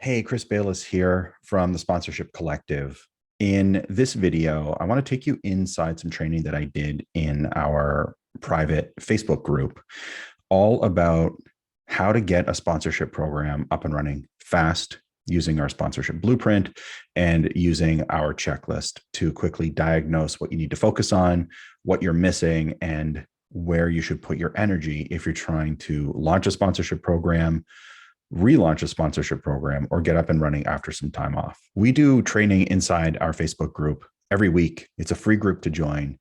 Hey, Chris Bayless here from the Sponsorship Collective. In this video, I want to take you inside some training that I did in our private Facebook group, all about how to get a sponsorship program up and running fast using our sponsorship blueprint and using our checklist to quickly diagnose what you need to focus on, what you're missing, and where you should put your energy if you're trying to launch a sponsorship program, relaunch a sponsorship program, or get up and running after some time off. We do training inside our Facebook group every week. It's a free group to join.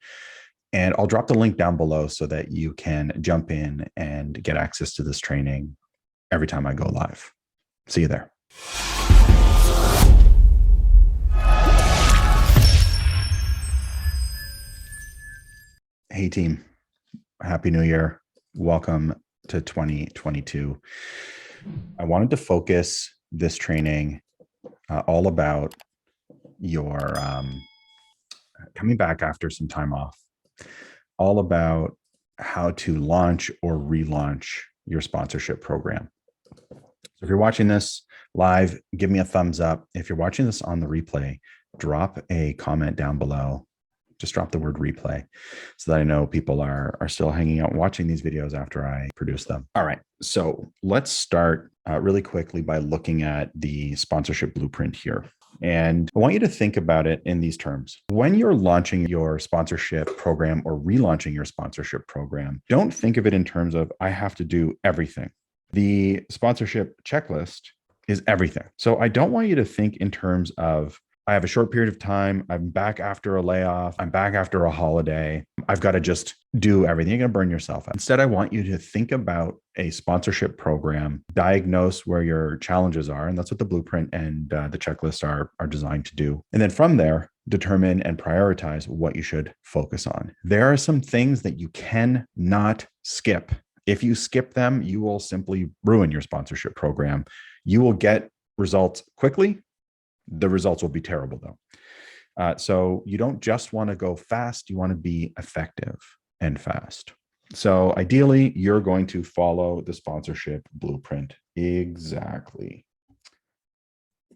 And I'll drop the link down below so that you can jump in and get access to this training every time I go live. See you there. Hey team, Happy New Year. Welcome to 2022. I wanted to focus this training all about your coming back after some time off, all about how to launch or relaunch your sponsorship program. So if you're watching this live, give me a thumbs up. If you're watching this on the replay, drop a comment down below. Just drop the word replay so that I know people are still hanging out watching these videos after I produce them. All right, so let's start really quickly by looking at the sponsorship blueprint here. And I want you to think about it in these terms. When you're launching your sponsorship program or relaunching your sponsorship program, don't think of it in terms of, I have to do everything. The sponsorship checklist is everything. So I don't want you to think in terms of, I have a short period of time. I'm back after a layoff. I'm back after a holiday. I've got to just do everything. You're going to burn yourself out. Instead, I want you to think about a sponsorship program, diagnose where your challenges are. And that's what the blueprint and the checklist are designed to do. And then from there, determine and prioritize what you should focus on. There are some things that you cannot skip. If you skip them, you will simply ruin your sponsorship program. You will get results quickly. The results will be terrible though. So you don't just want to go fast, you want to be effective and fast. So ideally, you're going to follow the sponsorship blueprint exactly.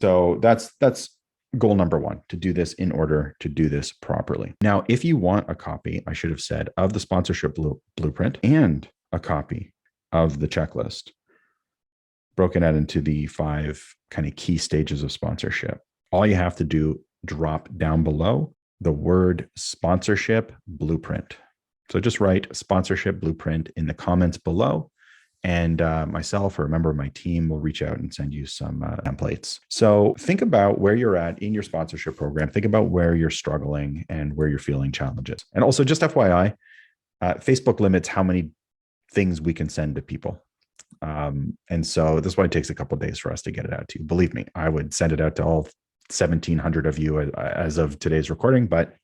So that's goal number one, to do this in order to do this properly. Now, if you want a copy, I should have said, of the sponsorship blueprint and a copy of the checklist, broken out into the 5 kind of key stages of sponsorship. All you have to do, drop down below the word sponsorship blueprint. So just write sponsorship blueprint in the comments below, and myself or a member of my team will reach out and send you some templates. So think about where you're at in your sponsorship program. Think about where you're struggling and where you're feeling challenges. And also, just FYI, Facebook limits how many things we can send to people. And so this is why it takes a couple of days for us to get it out to you. Believe me, I would send it out to all 1,700 of you as of today's recording, but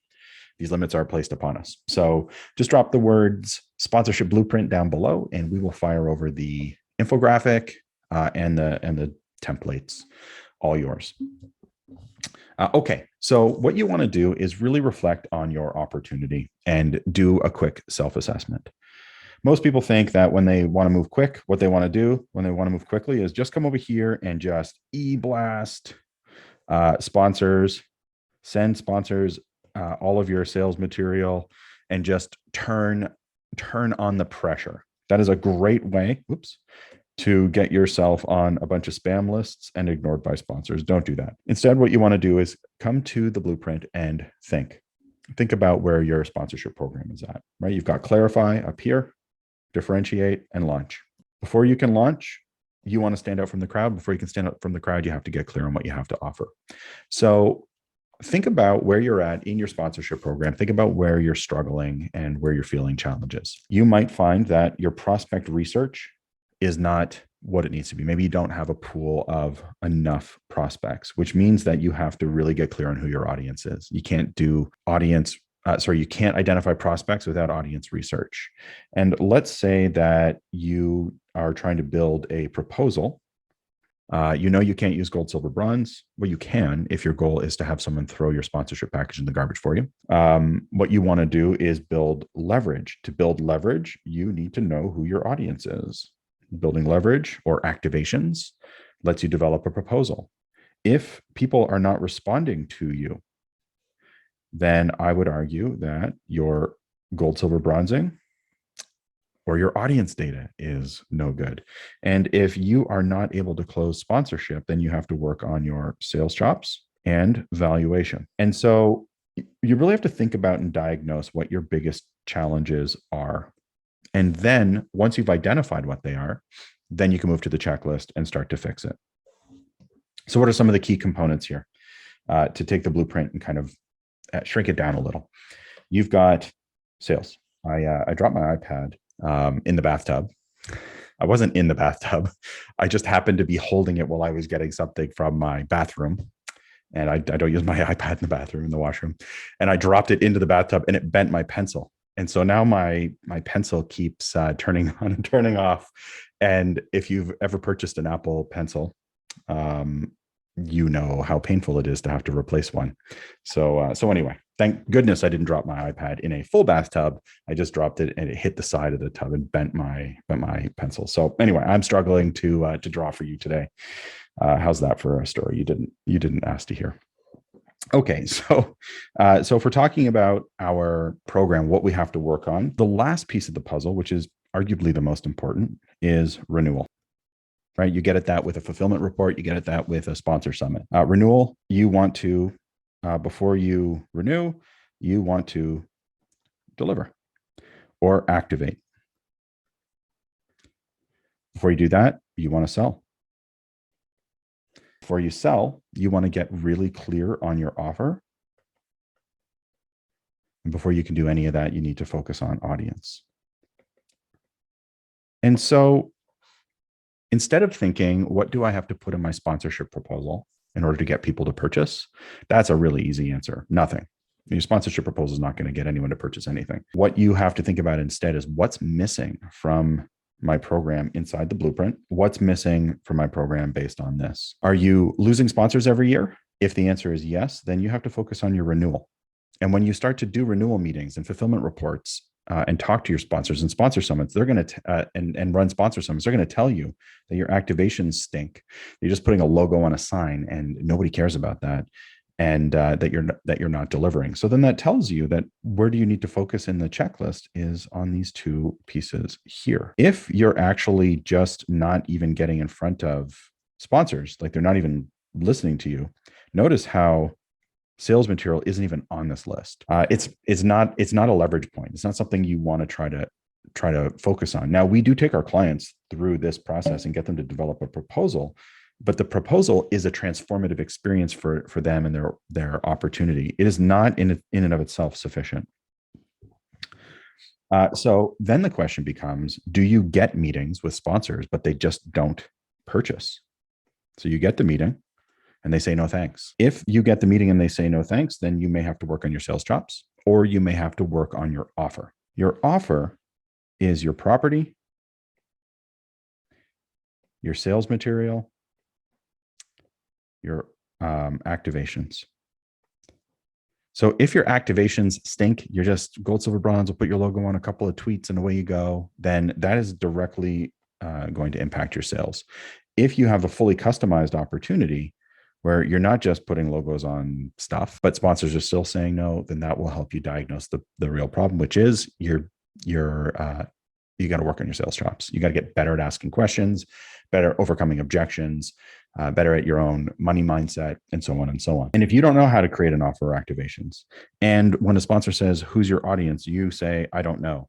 these limits are placed upon us. So just drop the words sponsorship blueprint down below, and we will fire over the infographic and the templates, all yours. Okay, so what you want to do is really reflect on your opportunity and do a quick self-assessment. Most people think that when they want to move quick, what they want to do when they want to move quickly is just come over here and just e-blast sponsors, send sponsors all of your sales material, and just turn on the pressure. That is a great way, to get yourself on a bunch of spam lists and ignored by sponsors. Don't do that. Instead, what you want to do is come to the blueprint and think about where your sponsorship program is at, right? You've got clarify up here, differentiate, and launch. Before you can launch, you want to stand out from the crowd. Before you can stand out from the crowd, you have to get clear on what you have to offer. So think about where you're at in your sponsorship program. Think about where you're struggling and where you're feeling challenges. You might find that your prospect research is not what it needs to be. Maybe you don't have a pool of enough prospects, which means that you have to really get clear on who your audience is. You can't do you can't identify prospects without audience research. And let's say that you are trying to build a proposal. You can't use gold, silver, bronze. Well, you can if your goal is to have someone throw your sponsorship package in the garbage for you. What you want to do is build leverage. To build leverage, you need to know who your audience is. Building leverage or activations lets you develop a proposal. If people are not responding to you, then I would argue that your gold, silver, bronzing or your audience data is no good. And if you are not able to close sponsorship, then you have to work on your sales chops and valuation. And so you really have to think about and diagnose what your biggest challenges are. And then once you've identified what they are, then you can move to the checklist and start to fix it. So what are some of the key components here to take the blueprint and kind of shrink it down a little? You've got sales. I dropped my iPad in the bathtub. I wasn't in the bathtub. I just happened to be holding it while I was getting something from my bathroom. And I don't use my iPad in the bathroom, in the washroom. And I dropped it into the bathtub and it bent my pencil. And so now my pencil keeps turning on and turning off. And if you've ever purchased an Apple pencil, you know how painful it is to have to replace one. So anyway, thank goodness I didn't drop my iPad in a full bathtub. I just dropped it and it hit the side of the tub and bent my pencil. So anyway, I'm struggling to draw for you today. How's that for a story you didn't ask to hear? Okay, so if we're talking about our program, what we have to work on, the last piece of the puzzle, which is arguably the most important, is renewal. Right? You get at that with a fulfillment report. You get at that with a sponsor summit. Renewal, you want to, before you renew, you want to deliver or activate. Before you do that, you want to sell. Before you sell, you want to get really clear on your offer. And before you can do any of that, you need to focus on audience. And so instead of thinking, what do I have to put in my sponsorship proposal in order to get people to purchase? That's a really easy answer. Nothing. Your sponsorship proposal is not going to get anyone to purchase anything. What you have to think about instead is what's missing from my program inside the blueprint. What's missing from my program based on this? Are you losing sponsors every year? If the answer is yes, then you have to focus on your renewal. And when you start to do renewal meetings and fulfillment reports, and talk to your sponsors and sponsor summits, they're going to and run sponsor summits. They're going to tell you that your activations stink. You're just putting a logo on a sign, and nobody cares about that, and that you're not delivering. So then that tells you that where do you need to focus in the checklist is on these two pieces here. If you're actually just not even getting in front of sponsors, like they're not even listening to you, notice how sales material isn't even on this list. It's not a leverage point. It's not something you want to try to focus on. Now, we do take our clients through this process and get them to develop a proposal, but the proposal is a transformative experience for them and their opportunity. It is not in and of itself sufficient. So then the question becomes, do you get meetings with sponsors, but they just don't purchase? So you get the meeting, and they say no thanks. If you get the meeting and they say no thanks, then you may have to work on your sales chops, or you may have to work on your offer. Your offer is your property, your sales material, your activations. So if your activations stink, you're just gold, silver, bronze, we'll put your logo on a couple of tweets and away you go, then that is directly going to impact your sales. If you have a fully customized opportunity, where you're not just putting logos on stuff, but sponsors are still saying no, then that will help you diagnose the real problem, which is you got to work on your sales chops. You got to get better at asking questions, better overcoming objections, better at your own money mindset, and so on and so on. And if you don't know how to create an offer or activations, and when a sponsor says, who's your audience? You say, I don't know.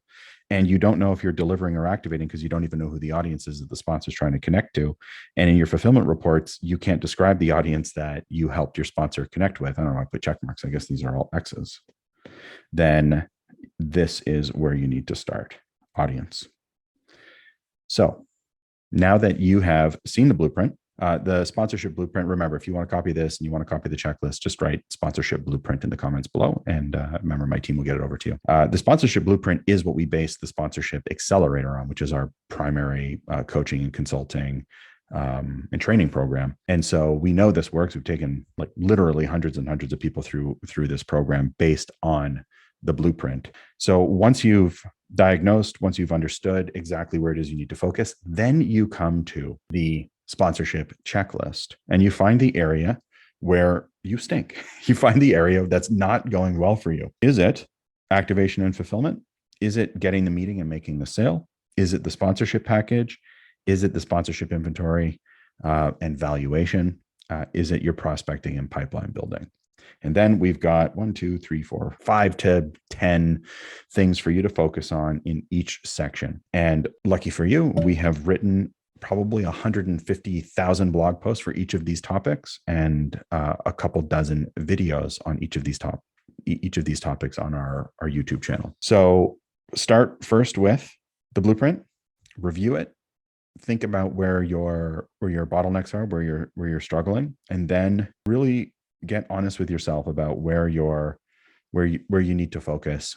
And you don't know if you're delivering or activating because you don't even know who the audience is that the sponsor is trying to connect to. And in your fulfillment reports, you can't describe the audience that you helped your sponsor connect with. I don't know, I put check marks. I guess these are all X's. Then this is where you need to start, audience. So now that you have seen the blueprint, the sponsorship blueprint, remember, if you want to copy this and you want to copy the checklist, just write sponsorship blueprint in the comments below. And remember, my team will get it over to you. The sponsorship blueprint is what we base the sponsorship accelerator on, which is our primary coaching and consulting and training program. And so we know this works. We've taken like literally hundreds and hundreds of people through this program based on the blueprint. So once you've diagnosed, once you've understood exactly where it is you need to focus, then you come to the sponsorship checklist, and you find the area where you stink. You find the area that's not going well for you. Is it activation and fulfillment? Is it getting the meeting and making the sale? Is it the sponsorship package? Is it the sponsorship inventory and valuation? Is it your prospecting and pipeline building? And then we've got 1, 2, 3, 4, 5 to 10 things for you to focus on in each section. And lucky for you, we have written probably 150,000 blog posts for each of these topics, and a couple dozen videos on each of these topics on our YouTube channel. So start first with the blueprint, review it, think about where your bottlenecks are, where you're struggling, and then really get honest with yourself about where you need to focus,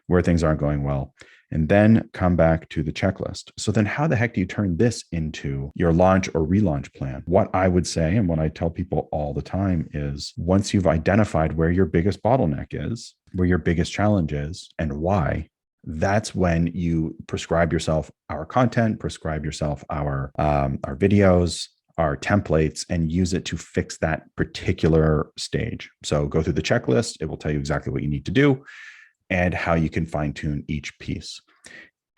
where things aren't going well, and then come back to the checklist. So then how the heck do you turn this into your launch or relaunch plan? What I would say, and what I tell people all the time, is once you've identified where your biggest bottleneck is, where your biggest challenge is, and why, that's when you prescribe yourself our content, prescribe yourself our videos, our templates, and use it to fix that particular stage. So go through the checklist. It will tell you exactly what you need to do and how you can fine tune each piece.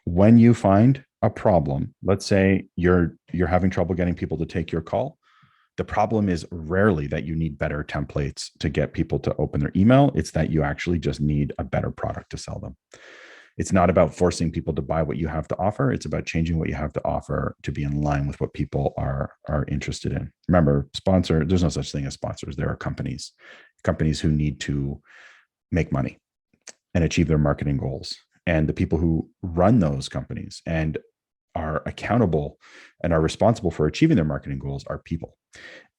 When you find a problem, let's say you're having trouble getting people to take your call. The problem is rarely that you need better templates to get people to open their email. It's that you actually just need a better product to sell them. It's not about forcing people to buy what you have to offer. It's about changing what you have to offer to be in line with what people are interested in. Remember, there's no such thing as sponsors. There are companies who need to make money and achieve their marketing goals. And the people who run those companies and are accountable and are responsible for achieving their marketing goals are people.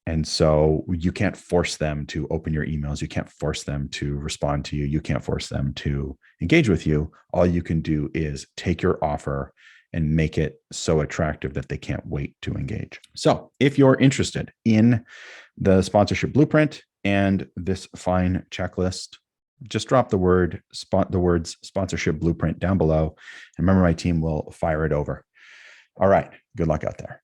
And so you can't force them to open your emails. You can't force them to respond to you. You can't force them to engage with you. All you can do is take your offer and make it so attractive that they can't wait to engage. So if you're interested in the sponsorship blueprint and this fine checklist, just drop the words sponsorship blueprint down below. And remember, my team will fire it over. All right. Good luck out there.